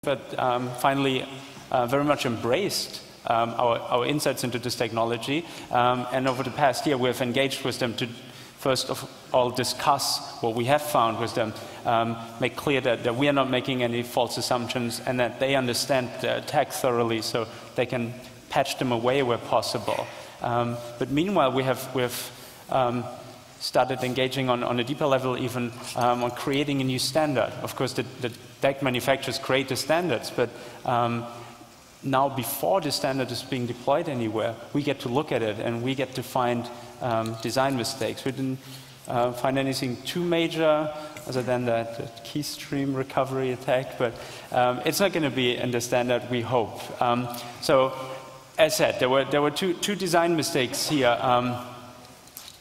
but finally very much embraced our insights into this technology. And over the past year, we have engaged with them to first of all discuss what we have found with them, make clear that we are not making any false assumptions and that they understand the attack thoroughly so they can patch them away where possible. But meanwhile, we have started engaging on a deeper level even on creating a new standard. Of course, the DECT manufacturers create the standards, but now before the standard is being deployed anywhere, we get to look at it and we get to find design mistakes. We didn't find anything too major other than that key stream recovery attack, but it's not going to be in the standard, we hope. So, as said, there were two design mistakes here.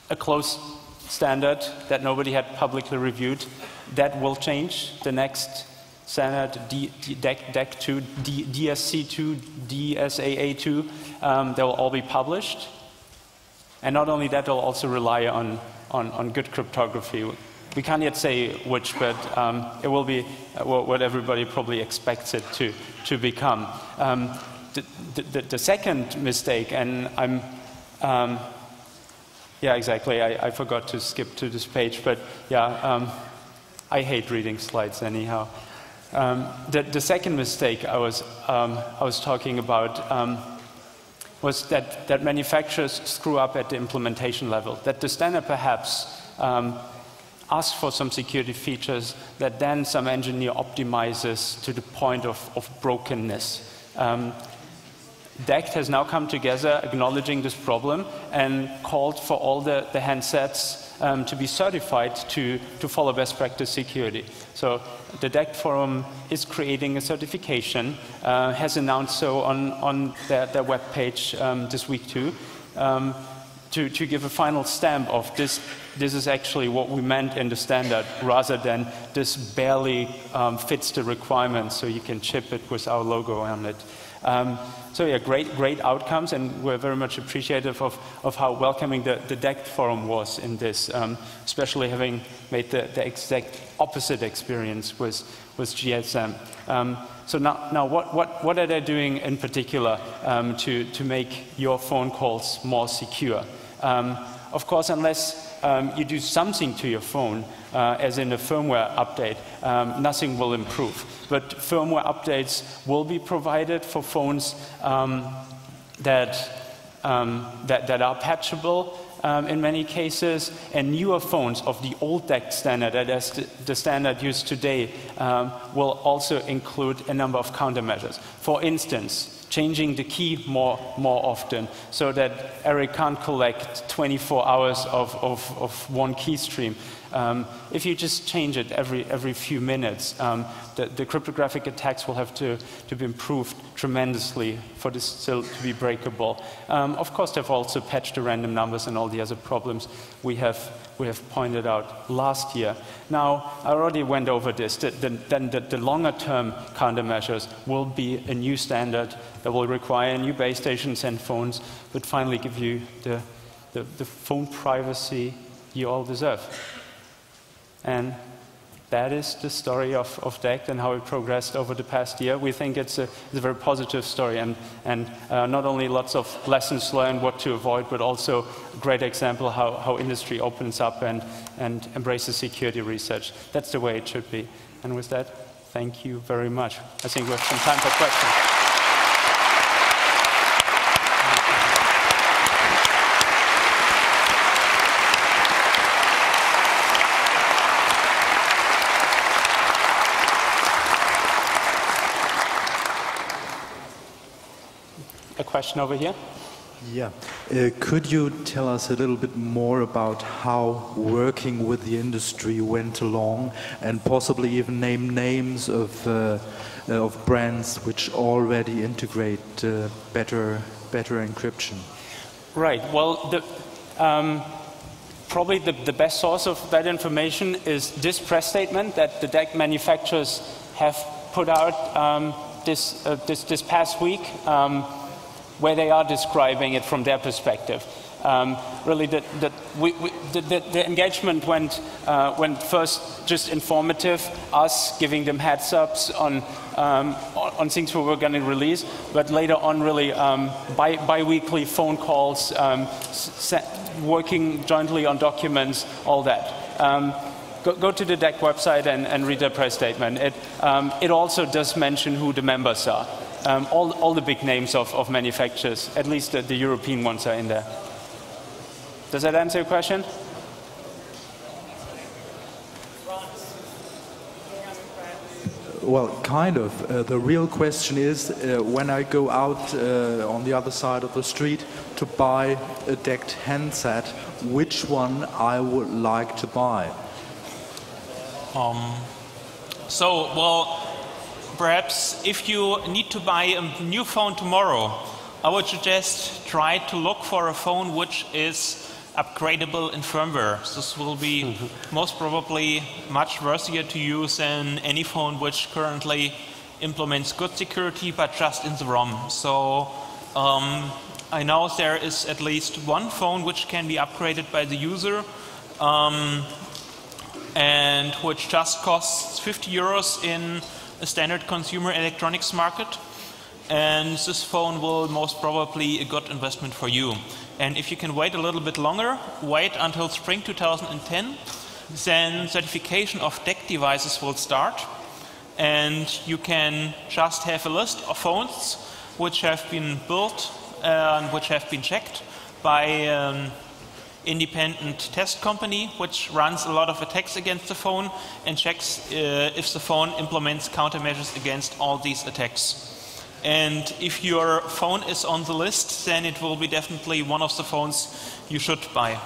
A closed standard that nobody had publicly reviewed. That will change. The next standard, DECT2, DSC2, DSAA2, they will all be published. And not only that, they'll also rely on good cryptography. We can't yet say which, but it will be what everybody probably expects it to become. The second mistake, and yeah, exactly, I forgot to skip to this page, but yeah, I hate reading slides anyhow. The second mistake I was talking about was that manufacturers screw up at the implementation level, that the standard perhaps asks for some security features that then some engineer optimizes to the point of brokenness. DECT has now come together acknowledging this problem and called for all the handsets to be certified to follow best practice security. So the DECT forum is creating a certification, has announced so on their webpage this week too, to give a final stamp of this is actually what we meant in the standard, rather than this barely fits the requirements, so you can chip it with our logo on it. So yeah, great outcomes, and we're very much appreciative of how welcoming the DECT forum was in this, especially having made the exact opposite experience with GSM. So now what are they doing in particular to make your phone calls more secure? Of course, unless you do something to your phone, as in a firmware update, nothing will improve. But firmware updates will be provided for phones that are patchable in many cases, and newer phones of the old DECT standard, that is the standard used today, will also include a number of countermeasures. For instance, changing the key more often, so that Erik can't collect 24 hours of one key stream. If you just change it every few minutes, the cryptographic attacks will have to be improved tremendously for this still to be breakable. Of course, they've also patched the random numbers and all the other problems we have pointed out last year. Now, I already went over this. Then the longer-term countermeasures will be a new standard that will require new base stations and phones, but finally give you the phone privacy you all deserve. And that is the story of DECT and how it progressed over the past year. We think it's a very positive story, and not only lots of lessons learned, what to avoid, but also a great example how industry opens up and embraces security research. That's the way it should be. And with that, thank you very much. I think we have some time for questions. A question over here? Yeah. Could you tell us a little bit more about how working with the industry went along, and possibly even name names of brands which already integrate better encryption? Right. Well, probably the best source of that information is this press statement that the DECT manufacturers have put out this past week, where they are describing it from their perspective. Really, the engagement went first just informative, us giving them heads ups on things we were going to release, but later on, really bi-weekly phone calls, working jointly on documents, all that. Go to the DECT website and read their press statement. It also does mention who the members are. All the big names of manufacturers, at least the European ones, are in there. Does that answer your question? Well, kind of. The real question is, when I go out on the other side of the street to buy a DECT handset, which one I would like to buy? Well, perhaps if you need to buy a new phone tomorrow, I would suggest try to look for a phone which is upgradable in firmware. This will be most probably much worthier to use than any phone which currently implements good security but just in the ROM. So I know there is at least one phone which can be upgraded by the user and which just costs 50 euros in a standard consumer electronics market. And this phone will most probably be a good investment for you. And if you can wait a little bit longer, wait until spring 2010, then certification of DECT devices will start. And you can just have a list of phones which have been built and which have been checked by an independent test company which runs a lot of attacks against the phone and checks if the phone implements countermeasures against all these attacks. And if your phone is on the list, then it will be definitely one of the phones you should buy.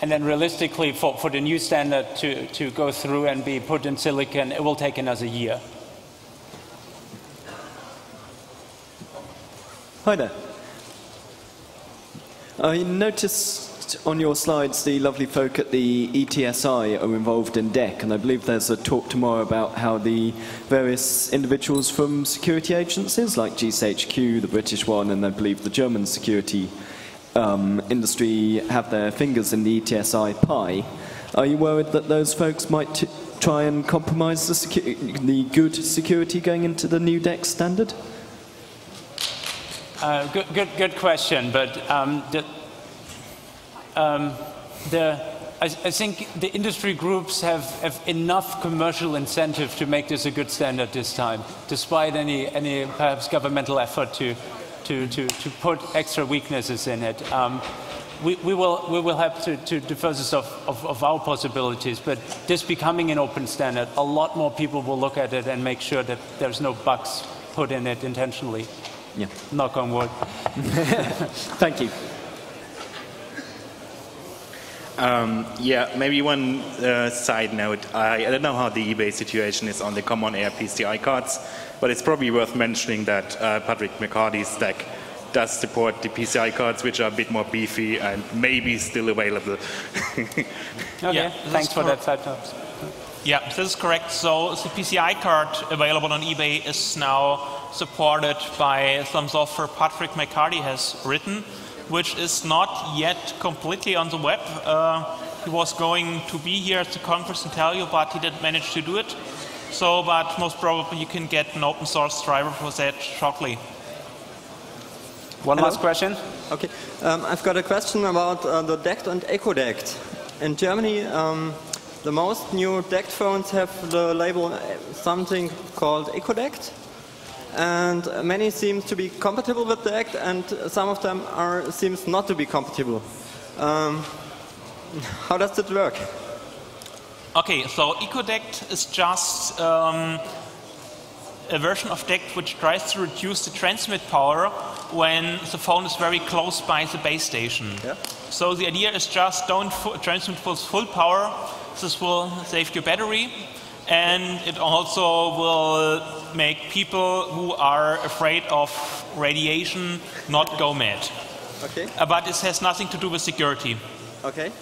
And then realistically, for the new standard to go through and be put in silicon, it will take another year. Hi there. I noticed on your slides the lovely folk at the ETSI are involved in DEC, and I believe there's a talk tomorrow about how the various individuals from security agencies like GCHQ, the British one, and I believe the German security industry have their fingers in the ETSI pie. Are you worried that those folks might try and compromise the good security going into the new DEC standard? Good question, but I think the industry groups have enough commercial incentive to make this a good standard this time, despite any perhaps governmental effort to put extra weaknesses in it. We will have to defer this of our possibilities, but this becoming an open standard, a lot more people will look at it and make sure that there's no bugs put in it intentionally. Yeah. Knock on wood. Thank you. Yeah, maybe one side note. I don't know how the eBay situation is on the Common Air PCI cards, but it's probably worth mentioning that Patrick McCarty's stack does support the PCI cards, which are a bit more beefy and maybe still available. Okay, yeah, thanks for that side note. Yeah, this is correct. So the PCI card available on eBay is now supported by some software Patrick McCarty has written, which is not yet completely on the web. He was going to be here at the conference and tell you, but he didn't manage to do it. So, but most probably you can get an open source driver for that shortly. One last question. Okay, I've got a question about the DECT and EcoDECT. In Germany, the most new DECT phones have the label something called EcoDECT, and many seem to be compatible with DECT, and some of them seems not to be compatible. How does it work? Okay, so EcoDECT is just a version of DECT which tries to reduce the transmit power when the phone is very close by the base station. Yeah. So the idea is just don't transmit with full power. This will save your battery, and it also will make people who are afraid of radiation not go mad. Okay. But it has nothing to do with security. Okay.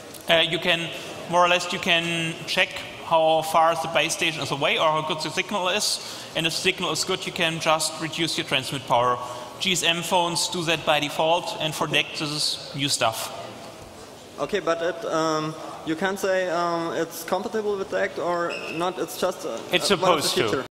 You can, more or less, you can check how far the base station is away or how good the signal is, and if the signal is good, you can just reduce your transmit power GSM phones do that by default, and for DECT this is new stuff. Okay, but you can't say it's compatible with DECT or not. It's just It's supposed to.